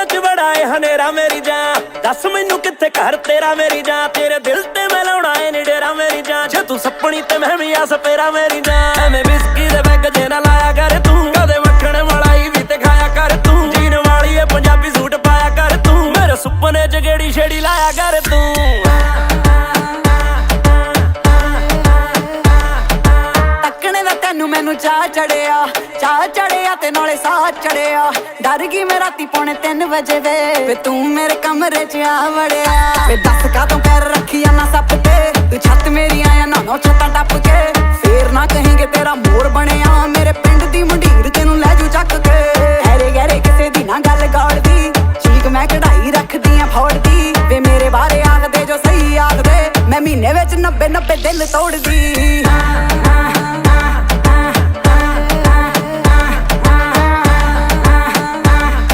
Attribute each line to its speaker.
Speaker 1: च बड़ा है हनेरा मेरी जान, दस मैनू कित्थे घर तेरा मेरी जान, तेरे दिल ते मैं लाउणा है नी डेरा मेरी जान, जे तू सपनी ते मैं भी आ सपेरा मेरी जान। एवें विस्की दे बैग जे ना लाया कर तू, कदे मक्खण मलाई भी ते खाया कर तू, जीन वाली है पंजाबी सूट पाया कर तू, मेरे सुपने च गेड़ी छेड़ी लाया कर तू।
Speaker 2: मैनू चाह चढ़िया ते नाले साह चढ़िया, डर गई मैं राती 2:45 बजे वे तू मेरे कमरे च आ वड़िया। वे दस कातों पैर रखी ना सप के, तू छत मेरी आया ना छत्तां टप के, फिर ना कहेंगे तेरा मोर बनिया, मेरे पिंड दी मंडीर तेनू लै जू चक के। हैरे गहरे किसे दी ना गल गाड़दी, चीक मैं कढ़ाई रखदी आ फोड़दी, वे मेरे बारे आखदे जो सही आखदे, मैं महीने विच 90 दिल तोड़दी।